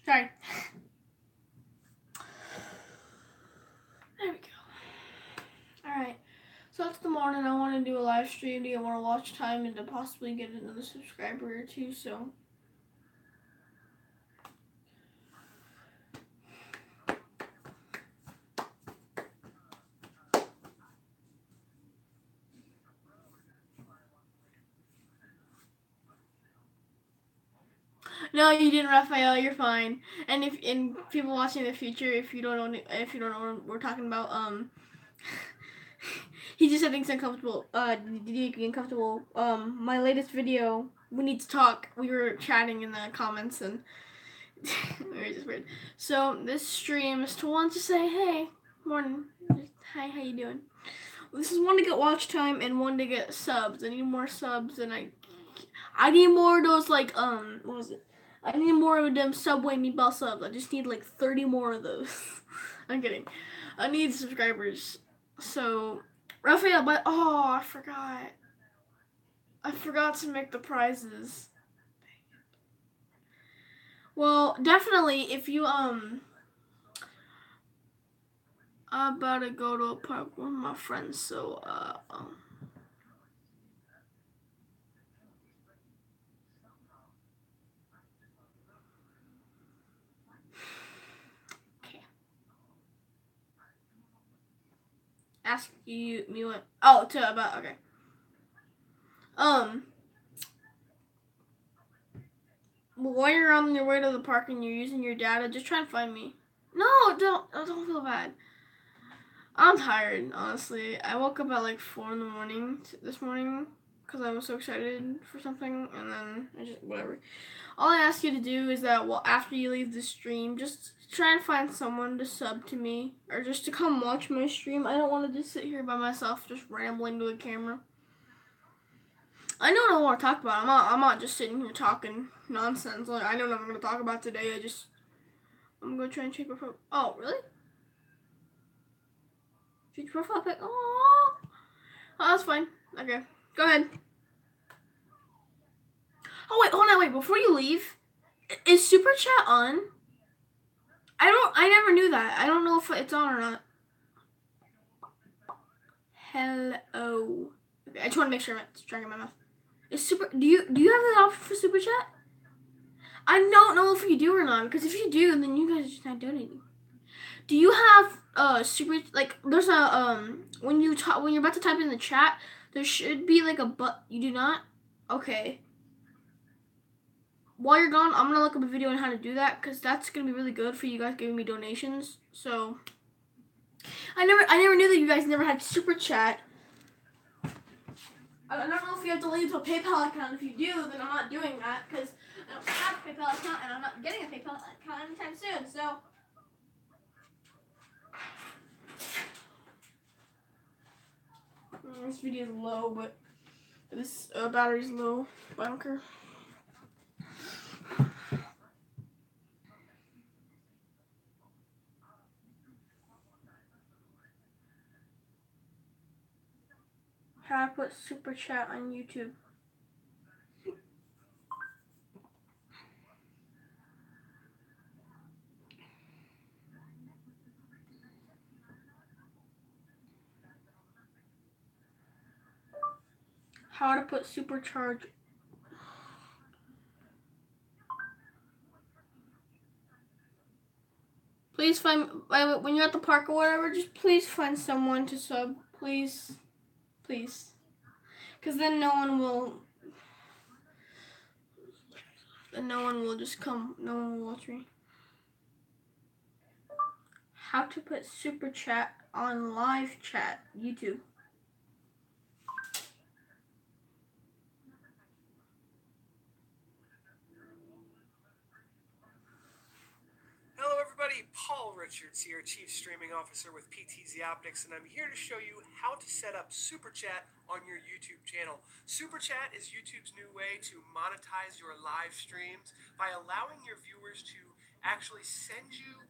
Sorry. There we go. Alright. So that's the morning. I want to do a live stream to get more watch time and to possibly get another subscriber or two. So. No, you didn't, Raphael. You're fine. And if people watching in the future, if you don't know what we're talking about, he just said things uncomfortable. Uncomfortable. My latest video, we need to talk. We were chatting in the comments and it was just weird. So this stream is to want to say, hey, morning, hi, how you doing? This is one to get watch time and one to get subs. I need more subs and I need more of those like what was it? I need more of them Subway meatball subs. I just need like 30 more of those. I'm kidding. I need subscribers. So, Raphael, but I forgot. I forgot to make the prizes. Well, definitely if you I'm about to go to a park with my friends, so ask you me what to about okay. While you're on your way to the park and you're using your data, just try and find me. No, don't feel bad. I'm tired, honestly. I woke up at like 4 in the morning this morning because I was so excited for something, and then I just whatever. All I ask you to do is that after you leave the stream, just try and find someone to sub to me or just to come watch my stream. I don't want to just sit here by myself just rambling to the camera. I know what I want to talk about. I'm not just sitting here talking nonsense. Like I know what I'm going to talk about today. I'm going to try and change my profile. Oh, really? Change profile pic. Oh, that's fine. Okay, go ahead. Oh wait, hold on, wait. Before you leave, is Super Chat on? I never knew that. I don't know if it's on or not. Hello. Okay, I just want to make sure I'm not dragging my mouth. Do you have that option for Super Chat? I don't know if you do or not, because if you do, then you guys are just not donating. Do you have super there's a when you're about to type in the chat, there should be like a you do not? Okay. While you're gone, I'm gonna look up a video on how to do that because that's gonna be really good for you guys giving me donations. So I never knew that you guys never had Super Chat. I don't know if you have to leave a PayPal account. If you do, then I'm not doing that because I don't have a PayPal account and I'm not getting a PayPal account anytime soon. So. This video is low, but this battery's low. But I don't care. How to put Super Chat on YouTube. How to put supercharge. Please find, when you're at the park or whatever, just please find someone to sub. Please. Please. Because then no one will just come. No one will watch me. How to put Super Chat on live chat, YouTube. Hello everybody, Paul Richards here, Chief Streaming Officer with PTZ Optics, and I'm here to show you how to set up Super Chat on your YouTube channel. Super Chat is YouTube's new way to monetize your live streams by allowing your viewers to actually send you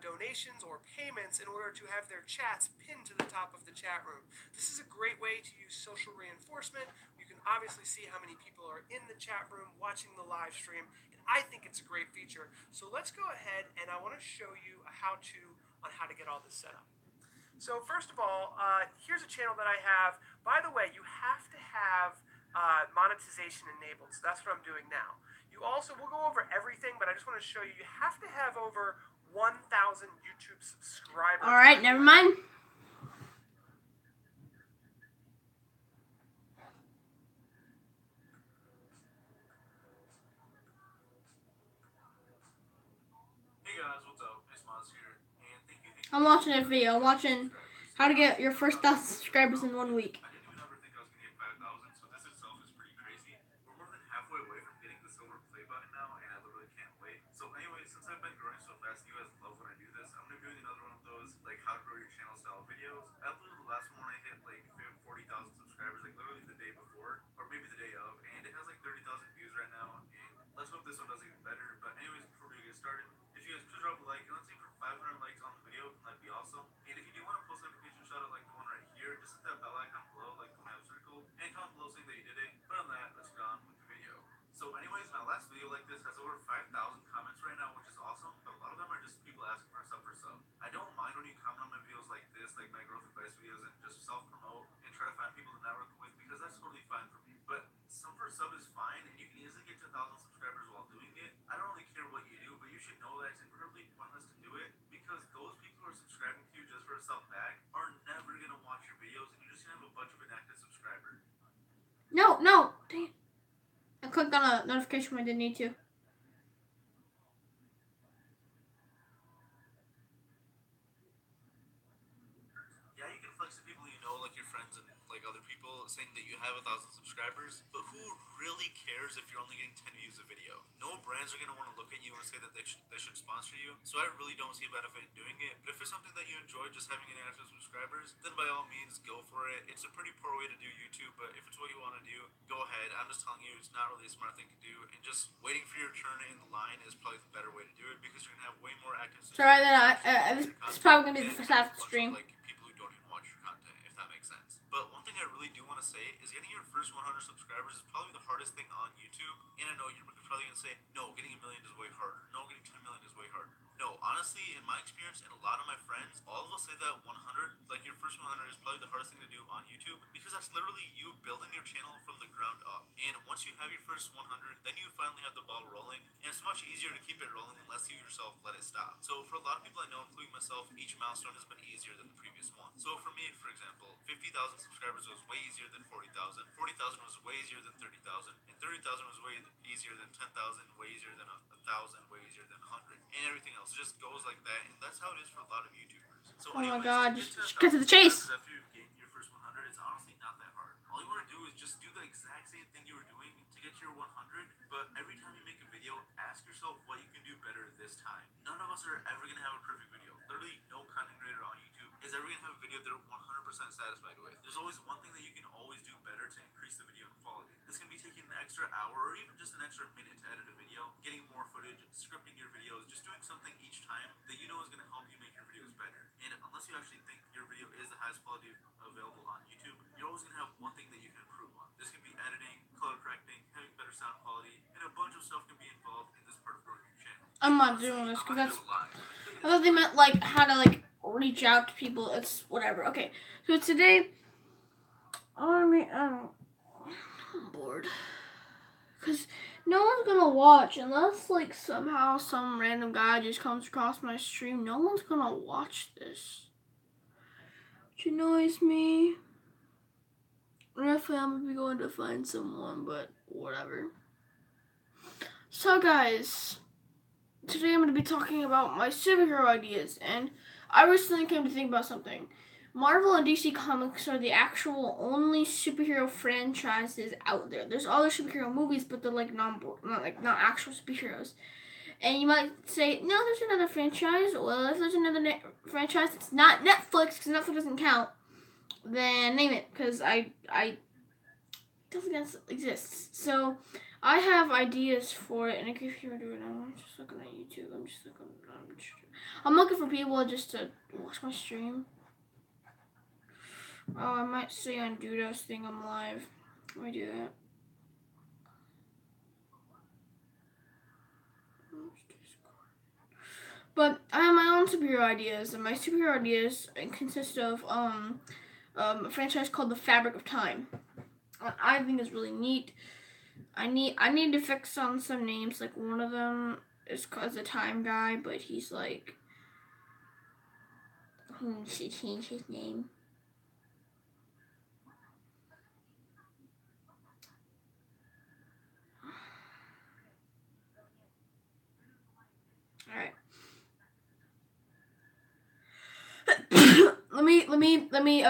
donations or payments in order to have their chats pinned to the top of the chat room. This is a great way to use social reinforcement. You can obviously see how many people are in the chat room watching the live stream, and I think it's a great feature. So let's go ahead and I want to show you a how-to on how to get all this set up. So first of all, here's a channel that I have. By the way, you have to have monetization enabled, so that's what I'm doing now. You also, we'll go over everything, but I just want to show you, you have to have over 1,000 YouTube subscribers. All right, never mind. Hey guys, what's up? It's Maz here, and thank you. I'm watching a video. I'm watching how to get your first 1,000 subscribers in 1 week. I didn't even ever think I was going to get 5,000, so this itself is pretty crazy. We're more than halfway away from getting the silver play button now, and I literally can't wait. So anyway, since I've been growing so fast, you guys love when I do this, I'm going to be doing another one of those, like how to grow your channel style videos. I believe the last one I hit like 40,000 subscribers, like literally the day before, or maybe the day of, and it has like 30,000 views right now, and let's hope this one does even better. But anyways, before we get started, if you guys could drop a like, and let's see for 500 likes on the video, that'd be awesome. And if you do want to post a notification shout out like the one right here, just hit that bell icon below, like the one circle, and comment below saying that you did it. But on that, let's get on with the video. So anyways, my last video like this has over 5,000 comments right now, which is awesome, but a lot of them are just people asking for a sub for sub. I don't mind when you comment on my videos like this, like my growth advice videos, and just self-promote and try to find people to network with, because that's totally fine for me. But sub for sub is fine, and you can easily get to 1,000 subscribers while doing it. I don't really care what you do, but you should know that it's incredibly pointless to do it, because those people who are subscribing to you just for a sub back are never going to watch your videos, and you're just going to have a bunch of inactive subscribers. No, dang it. I clicked on a notification when I didn't need to. Yeah, you can flex to people you know, like your friends and like other people, saying that you have 1,000 subscribers, but who really cares if you're only getting 10 views a video? No brands are going to want to look at you and say that they should sponsor you, so I really don't see a benefit in doing it. But if it's something that you enjoy, just having an active subscribers, then by all means, go for it. It's a pretty poor way to do YouTube, but if it's what you want to do, go ahead. I'm just telling you, it's not really a smart thing to do, and just waiting for your turn in the line is probably the better way to do it, because you're going to have way more active Sorry, subscribers. then it's probably going to be the first half of the stream. Like people who don't even watch your content, if that makes sense. But one thing I really do want to say is getting your first 100 subscribers is probably the hardest thing on YouTube. And I know you're probably going to say, no, getting 1 million is way harder. No, getting 10 million is way harder. No, honestly, in my experience and a lot of my friends, all of us say that 100, like your first 100 is probably the hardest thing to do on YouTube, because that's literally you building your channel from the ground up. And once you have your first 100, then you finally have the ball rolling, and it's much easier to keep it rolling unless you yourself let it stop. So for a lot of people I know, including myself, each milestone has been easier than the previous one. So for me, for example, 50,000 subscribers was way easier than 40,000, 40,000 was way easier than 30,000, and 30,000 was way easier than 10,000, way easier than 1,000, way easier than 100, and everything else. It just goes like that, and that's how it is for a lot of YouTubers. So Oh my anyways, god, to just get to the chase. after you get your first 100, it's honestly not that hard. All you want to do is just do the exact same thing you were doing to get your 100, but every time you make a video, ask yourself what you can do better this time. None of us are ever going to have a perfect video. Literally, no content creator on YouTube is ever going to have a video they're 100% satisfied with. There's always one thing that you can always do better to increase the video quality. This can be taking an extra hour or even just an extra minute to edit a video, getting more footage, scripting your videos, just doing something each time that you know is going to help you make your videos better. And unless you actually think your video is the highest quality available on YouTube, you're always going to have one thing that you can improve on. This can be editing, color correcting, having better sound quality, and a bunch of stuff can be involved in this part of growing your channel. I'm not doing this because that's. I thought they meant like how to like reach out to people. It's whatever. Okay, so today, I'm bored because no one's gonna watch unless like somehow some random guy just comes across my stream. No one's gonna watch this, which annoys me. Definitely, I'm gonna be going to find someone, but whatever. So, guys, today I'm going to be talking about my superhero ideas, and I recently came to think about something. Marvel and DC Comics are the actual only superhero franchises out there. There's other superhero movies, but they're like not actual superheroes. And you might say, no, there's another franchise. Well, if there's another franchise that's not Netflix, because Netflix doesn't count, then name it, because I don't think that exists. So I have ideas for it, and if you want to do it now, I'm just looking at YouTube. I'm just looking. I'm looking for people just to watch my stream. Oh, I might say on Dudo's thing I'm live. Let me do that. But I have my own superhero ideas, and my superhero ideas consist of a franchise called The Fabric of Time. I think it's really neat. I need to fix on some names. Like one of them is called the Time Guy, but he's like, he should change his name. All right. let me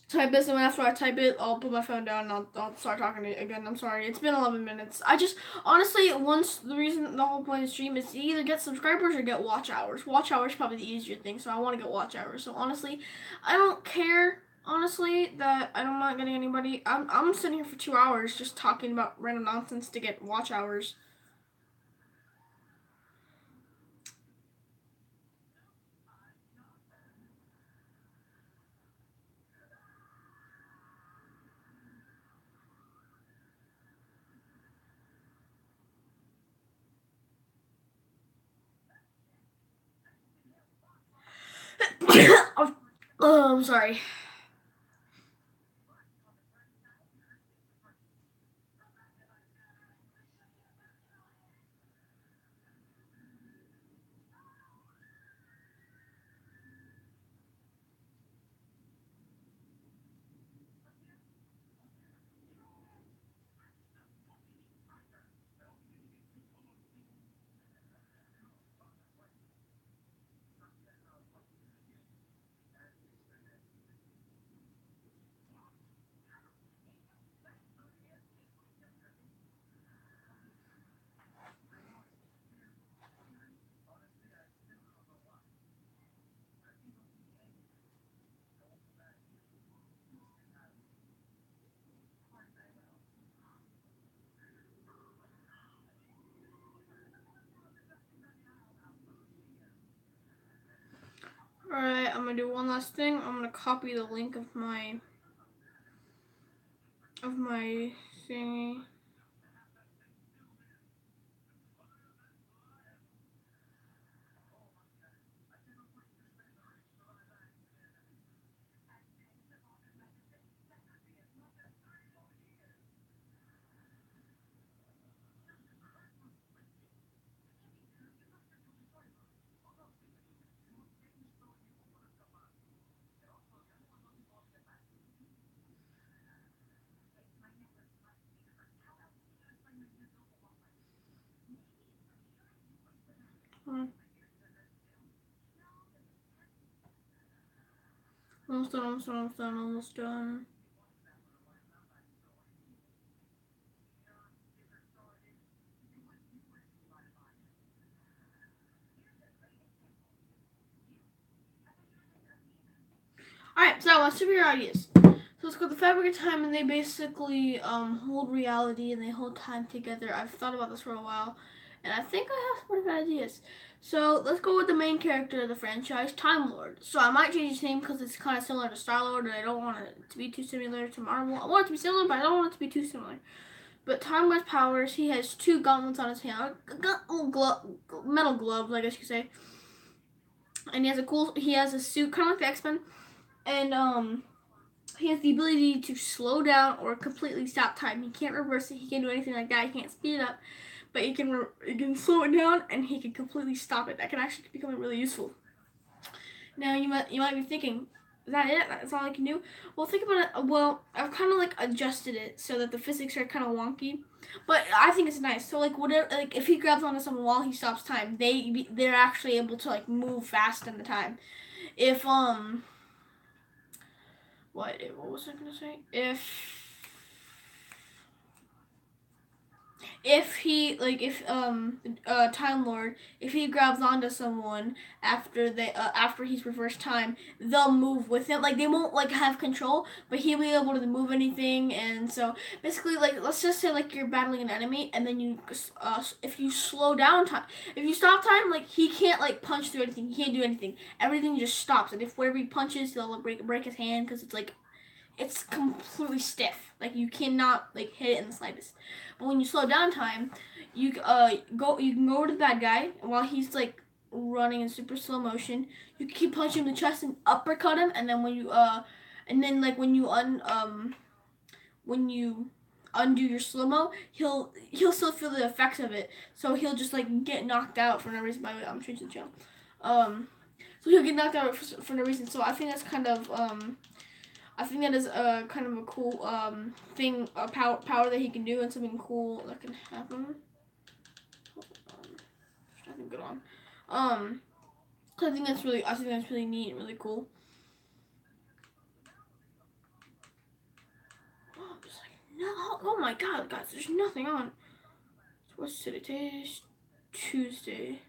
type this, and after I type it, I'll put my phone down and I'll start talking again. I'm sorry, it's been 11 minutes. I just honestly, once the reason the whole point of the stream is to either get subscribers or get watch hours. Watch hours is probably the easier thing, so I want to get watch hours. So honestly, I don't care. Honestly, that I'm not getting anybody. I'm sitting here for 2 hours just talking about random nonsense to get watch hours. Oh, I'm sorry. Alright, I'm gonna do one last thing. I'm gonna copy the link of my thingy. Almost done. Alright, so my superhero ideas. So it's called The Fabric of Time, and they basically hold reality and they hold time together. I've thought about this for a while, and I think I have some pretty good ideas. So let's go with the main character of the franchise, Time Lord. So I might change his name because it's kind of similar to Star Lord, and I don't want it to be too similar to Marvel. I want it to be similar, but I don't want it to be too similar. But Time Lord's powers, he has 2 gauntlets on his hand, metal gloves, I guess you could say. And he has a suit, kind of like the X-Men, and he has the ability to slow down or completely stop time. He can't reverse it. He can't do anything like that. He can't speed it up, but he can slow it down and he can completely stop it. That can actually become really useful. Now you might be thinking, is that it? That's all I can do? Well, think about it. Well, I've kind of like adjusted it so that the physics are kind of wonky, but I think it's nice. So like whatever, like if he grabs onto someone while he stops time, they're actually able to like move fast in the time. If what was I gonna say? if he like if Time Lord, if he grabs onto someone after he's reversed time, they'll move with him. Like they won't like have control, but he'll be able to move anything. And so basically, like let's just say like you're battling an enemy, and then you if you slow down time, if you stop time, like he can't like punch through anything. He can't do anything. Everything just stops. And if wherever he punches, he'll break his hand because it's completely stiff. Like you cannot like hit it in the slightest. But when you slow down time, you you can go over to the bad guy and while he's like running in super slow motion. You can keep punching him in the chest and uppercut him, and then like when you undo your slow mo, he'll still feel the effects of it. So he'll just like get knocked out for no reason. By the way, I'm changing the channel. So he'll get knocked out for no reason. So I think that's kind of I think that is a kind of a cool thing, a power that he can do, and something cool that can happen. There's nothing good on. I think that's really neat and really cool. Oh, there's like no, oh my god, guys, there's nothing on. So what's today? Today's Tuesday.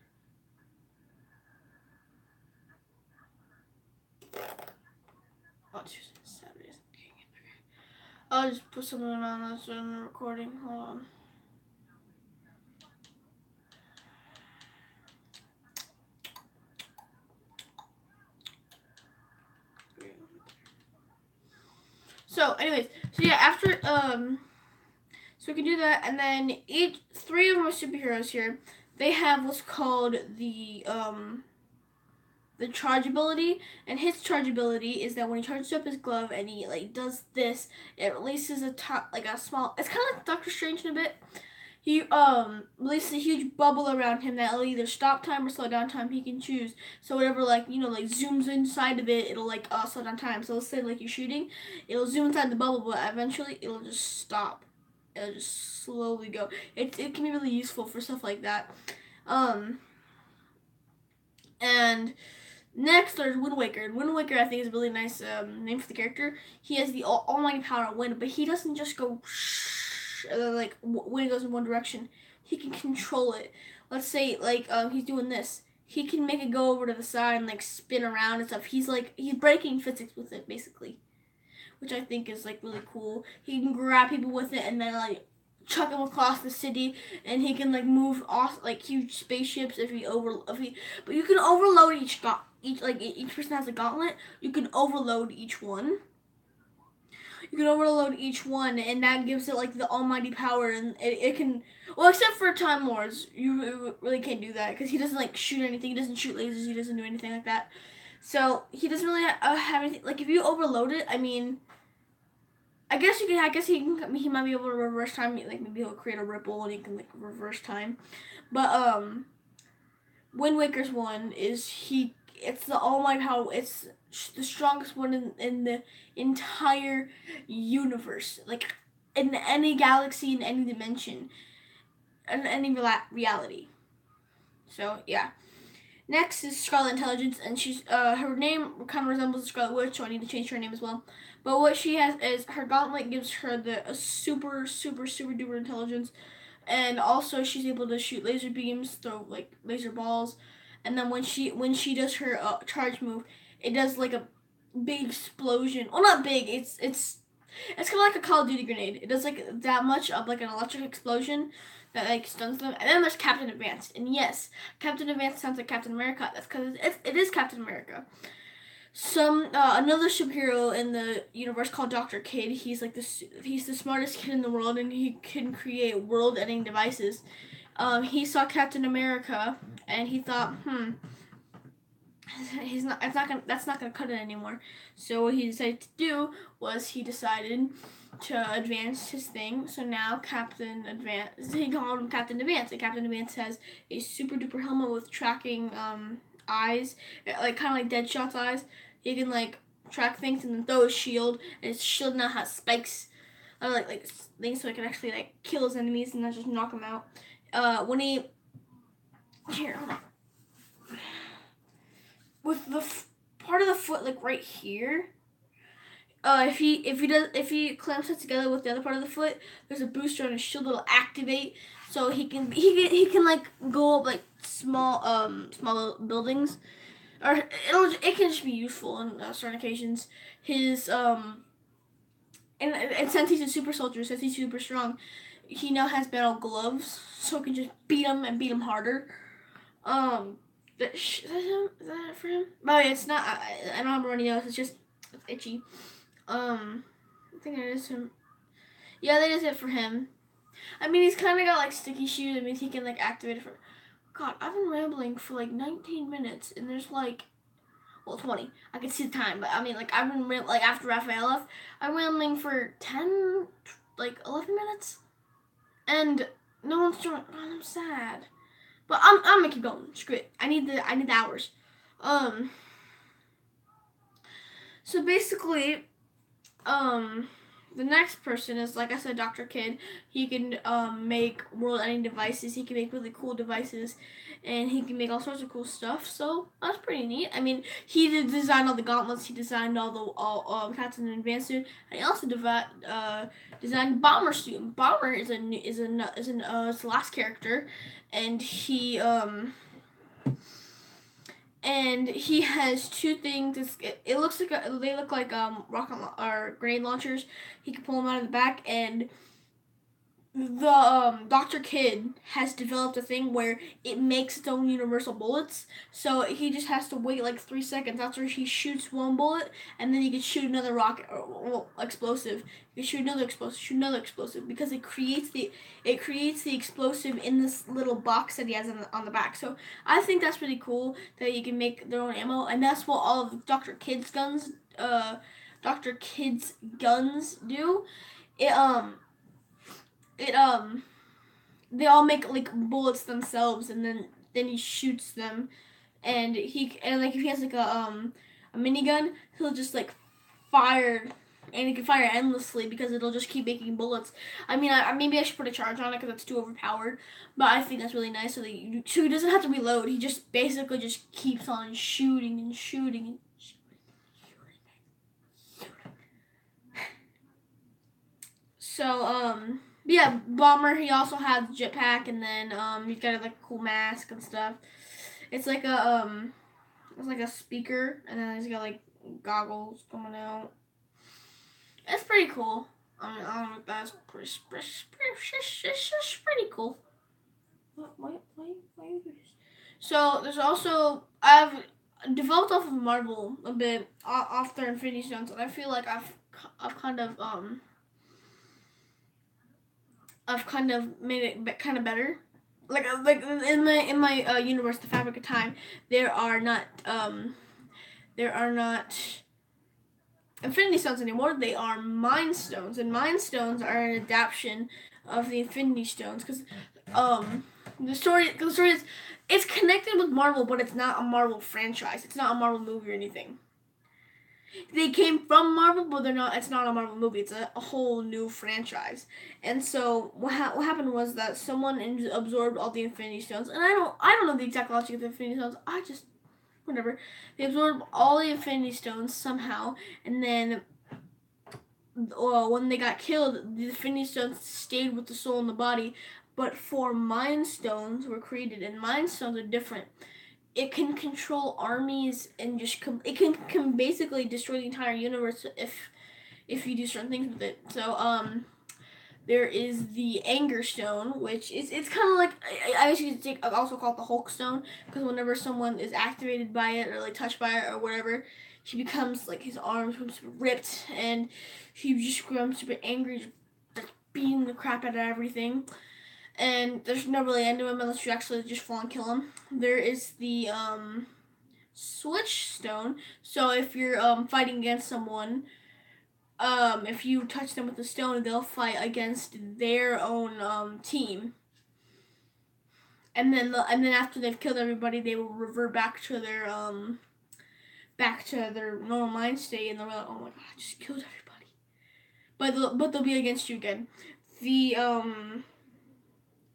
Oh, Tuesday, Saturday. I'll just put something on that's in the recording. Hold on. So, anyways, so yeah, after so we can do that, and then three of my superheroes here, they have what's called the charge ability, and his charge ability is that when he charges up his glove and he like does this, it releases a small. It's kind of like Doctor Strange in a bit. He releases a huge bubble around him that'll either stop time or slow down time. He can choose. So whatever like zooms inside of it, it'll like slow down time. So let's say like you're shooting, it'll zoom inside the bubble, but eventually it'll just stop. It'll just slowly go. It can be really useful for stuff like that. And next, there's Wind Waker. Wind Waker, I think, is a really nice name for the character. He has the almighty power of wind, but he doesn't just go like wind goes in one direction. He can control it. Let's say like he's doing this. He can make it go over to the side and like spin around and stuff. He's breaking physics with it basically, which I think is like really cool. He can grab people with it and then like chuck them across the city, and he can like move off like huge spaceships but you can overload each person has a gauntlet. You can overload each one. You can overload each one, and that gives it like the almighty power, and it can. Well, except for Time Lords, you really can't do that because he doesn't like shoot anything. He doesn't shoot lasers. He doesn't do anything like that. So he doesn't really have anything. Like if you overload it, I mean, I guess you can. I guess he might be able to reverse time. Like maybe he'll create a ripple and he can like reverse time. But Wind Waker's one is it's the all might power. It's the strongest one in the entire universe. Like in any galaxy, in any dimension, in any reality. So yeah. Next is Scarlet Intelligence, and she's her name kind of resembles the Scarlet Witch, so I need to change her name as well. But what she has is her gauntlet gives her a super duper intelligence, and also she's able to shoot laser beams, throw like laser balls, and then when she does her charge move, it does like a big explosion. Well, not big. It's kind of like a Call of Duty grenade. It does like that much of like an electric explosion that like stuns them. And then there's Captain Advanced, and yes, Captain Advanced sounds like Captain America. That's because it is Captain America. Another superhero in the universe called Dr. Kid. He's the smartest kid in the world, and he can create world-ending devices. He saw Captain America, and he thought, that's not gonna cut it anymore. So what he decided to do was he decided to advance his thing. So now Captain Advance, he called him Captain Advance, and Captain Advance has a super duper helmet with tracking eyes, like kind of like Deadshot's eyes. He can like track things and then throw his shield, and his shield now has spikes, like things, so it can actually like kill his enemies and not just knock them out. When he here, hold on. With the part of the foot like right here, if he clamps it together with the other part of the foot, there's a booster on his shield that'll activate, so he can like go up like small buildings, or it can just be useful on certain occasions. His and since he's a super soldier, since he's super strong, he now has metal gloves, so he can just beat him harder. Is that it for him? Oh yeah, it's not. I don't have runny nose. It's just it's itchy. I think that is him. Yeah, that is it for him. I mean, he's kind of got like sticky shoes. I mean, he can like activate it for. God, I've been rambling for like 19 minutes, and there's like, well, 20. I can see the time, but I mean, like I've been like after Raphael left, I'm rambling for 10, like 11 minutes, and no one's joined. Oh, I'm sad, but I'm gonna keep going. Screw it. I need the hours. So basically, the next person is, like I said, Dr. Kid. He can make world-ending devices. He can make really cool devices, and he can make all sorts of cool stuff. So that's pretty neat. I mean, he did design all the gauntlets. He designed all Captain Advanced suit. And he also designed Bomber suit. Bomber is the last character, and he has two things. It looks like they look like rocket or grenade launchers. He can pull them out of the back, and the Dr. Kid has developed a thing where it makes its own universal bullets. So he just has to wait like 3 seconds after he shoots one bullet, and then he can shoot another rocket or explosive. He can shoot another explosive, because it creates the explosive in this little box that he has on the back. So I think that's pretty cool that you can make their own ammo, and that's what all of Dr. Kid's guns do. They all make like bullets themselves, and then he shoots them, and like if he has like a minigun, he'll just like fire, and he can fire endlessly because it'll just keep making bullets. I mean, maybe I should put a charge on it because it's too overpowered, but I think that's really nice. So he doesn't have to reload. He just basically just keeps on shooting and shooting and so yeah, Bomber. He also has jetpack, and then he's got like a cool mask and stuff. It's like a speaker, and then he's got like goggles coming out. It's pretty cool. I don't know if that's pretty cool. Why you do this? So there's also I've developed off of Marvel a bit off their Infinity Stones, and I feel like I've kind of made it kind of better. Like in my universe, the Fabric of Time, there are not Infinity Stones anymore. They are Mind Stones, and Mind Stones are an adaptation of the Infinity Stones, because the story is, it's connected with Marvel, but it's not a Marvel franchise. It's not a Marvel movie or anything. They came from Marvel, but they're not. It's not a Marvel movie. It's a whole new franchise. And so what happened was that someone absorbed all the Infinity Stones, and I don't know the exact logic of the Infinity Stones. I just whatever. They absorbed all the Infinity Stones somehow, and then when they got killed, the Infinity Stones stayed with the soul and the body. But 4 Mind Stones were created, and Mind Stones are different. It can control armies and just it can basically destroy the entire universe if you do certain things with it. So there is the Anger Stone, which it's kind of like, I guess you could also call it the Hulk Stone, because whenever someone is activated by it or like touched by it or whatever, he becomes like, his arms become super ripped, and he just becomes super angry, just beating the crap out of everything. And there's no really end to him unless you actually just fall and kill him. There is the Switch Stone. So if you're fighting against someone, if you touch them with the stone, they'll fight against their own team. And then after they've killed everybody, they will revert back to their normal mind state, and they'll be like, oh my god, I just killed everybody. But they'll be against you again.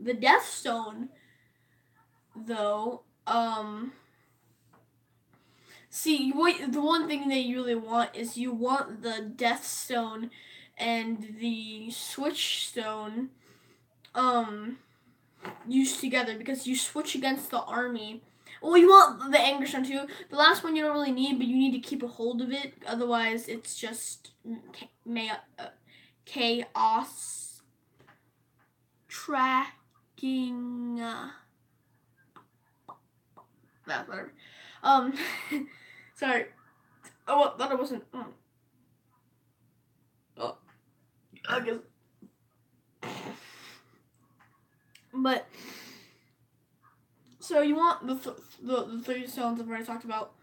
The Death Stone, though, See, what the one thing that you really want is you want the Death Stone and the Switch Stone used together because you switch against the army. Well, you want the Anger Stone too. The last one you don't really need, but you need to keep a hold of it. Otherwise, it's just chaos tracking. Whatever. Sorry. Oh, I thought it wasn't. Oh, I guess. But so you want the 3 stones I've already talked about,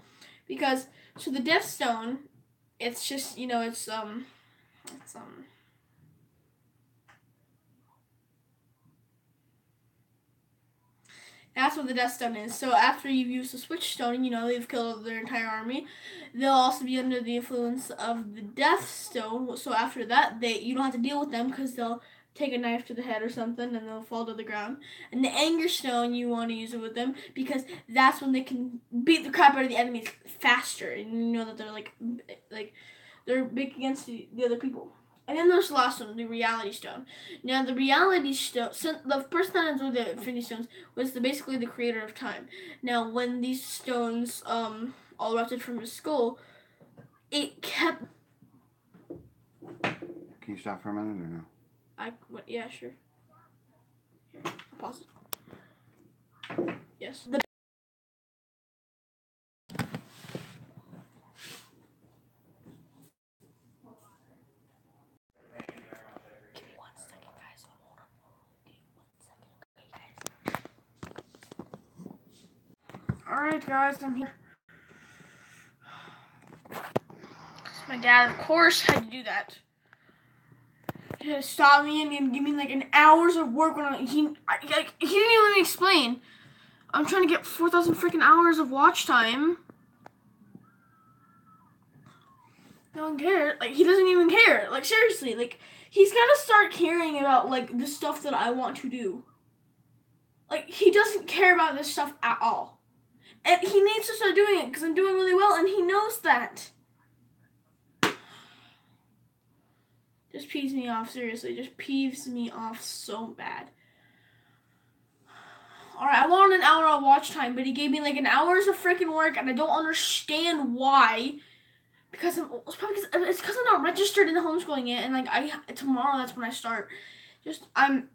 because so the Death Stone, it's just it's that's what the Death Stone is. So after you've used the Switch Stone, they've killed their entire army. They'll also be under the influence of the Death Stone. So after that, you don't have to deal with them because they'll take a knife to the head or something and they'll fall to the ground. And the Anger Stone, you want to use it with them because that's when they can beat the crap out of the enemies faster, and you know that they're like they're big against the other people. And then there's the last one, the Reality Stone. Now, the Reality Stone, the person that enjoyed the Infinity Stones was basically the creator of time. Now, when these stones all erupted from his skull, it kept... Can you stop for a minute or no? Yeah, sure. Here, I'll pause it. Yes. Alright, guys, I'm here. My dad, of course, had to do that. He had to stop me and give me like an hours of work when he didn't even explain. I'm trying to get 4,000 freaking hours of watch time. No one cares. Like, he doesn't even care. Like, seriously, like, he's gotta start caring about, like, the stuff that I want to do. Like, he doesn't care about this stuff at all. And he needs to start doing it because I'm doing really well, and he knows that. Just peeves me off, seriously. Just peeves me off so bad. Alright, I wanted an hour of watch time, but he gave me like an hour's of freaking work, and I don't understand why. Because it's because I'm not registered in the homeschooling yet, and like tomorrow that's when I start. I'm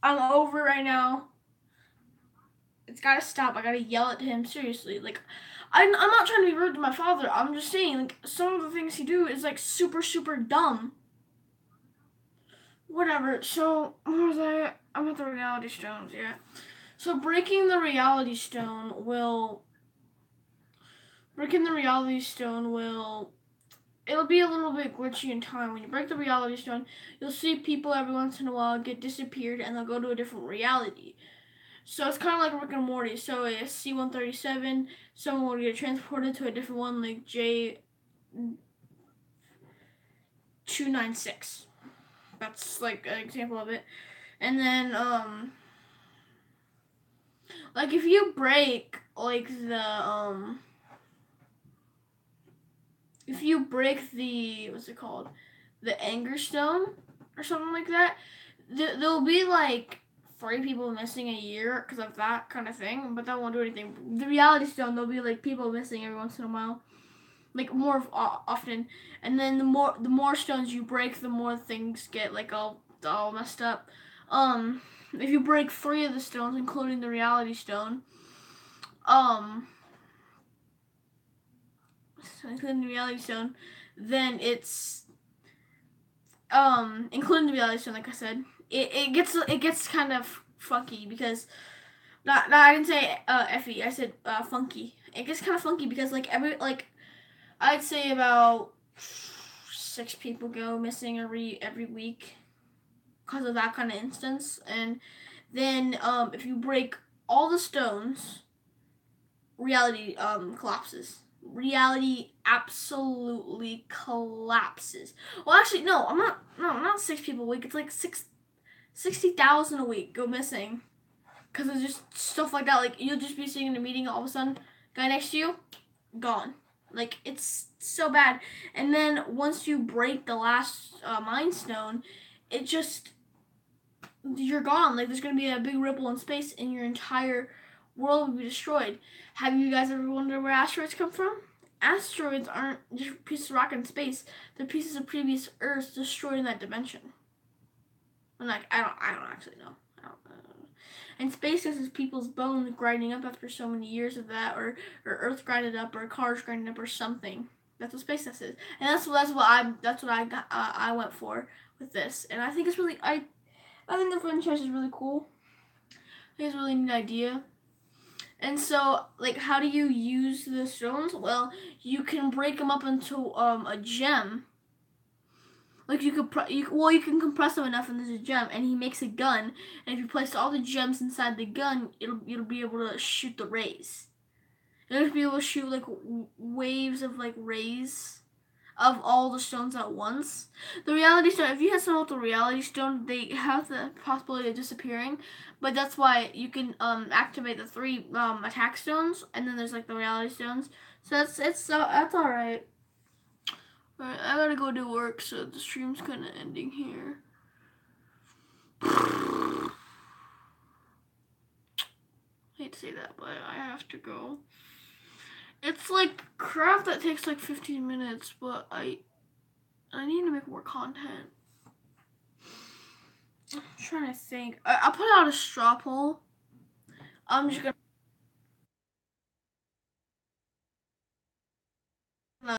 over right now. It's gotta stop. I gotta yell at him, seriously. Like, I'm not trying to be rude to my father. I'm just saying, like, some of the things he do is like super, super dumb. Whatever. So, where was I? I'm at the Reality Stones, yeah. So breaking the Reality Stone will... It'll be a little bit glitchy in time. When you break the Reality Stone, you'll see people every once in a while get disappeared and they'll go to a different reality. So it's kind of like Rick and Morty. So a C-137, someone will get transported to a different one, like J-296. That's like an example of it. And then, like if you break, like if you break the, what's it called? The Anger Stone or something like that, there'll be like 3 people missing a year because of that kind of thing, but that won't do anything. The Reality Stone, there'll be like people missing every once in a while, like more often, and then the more stones you break, the more things get like all messed up. If you break 3 of the stones, including the Reality Stone, then it's including the Reality Stone, like I said, it gets kind of funky because I didn't say effy, I said funky. It gets kind of funky because I'd say about 6 people go missing every week because of that kind of instance. And then if you break all the stones, reality collapses. Reality absolutely collapses. Well, actually, no, I'm not 6 people a week. It's like 60,000 a week go missing. Because it's just stuff like that. Like, you'll just be sitting in a meeting, all of a sudden, guy next to you, gone. Like, it's so bad. And then once you break the last Mind Stone, it just, you're gone. Like, there's going to be a big ripple in space and your entire world will be destroyed. Have you guys ever wondered where asteroids come from? Asteroids aren't just pieces of rock in space. They're pieces of previous Earths destroyed in that dimension. And like, I don't actually know. And space is people's bones grinding up after so many years of that, or Earth grinded up, or cars grinding up, or something. That's what space is, and that's what I went for with this. And I think it's really I think the franchise is really cool. I think it's a really neat idea. And so, like, how do you use the stones? Well, you can break them up into a gem. Like, you can compress them enough and there's a gem, and he makes a gun, and if you place all the gems inside the gun, it'll be able to shoot the rays. It'll be able to shoot like waves of like rays of all the stones at once. The reality stone, if you have someone with the reality stone, they have the possibility of disappearing, but that's why you can activate the 3 attack stones, and then there's like the reality stones. So that's all right. Alright, I gotta go do work, so the stream's kind of ending here. I hate to say that, but I have to go. It's like crap that takes like 15 minutes, but I need to make more content. I'm trying to think. I'll put out a straw poll. I'm just gonna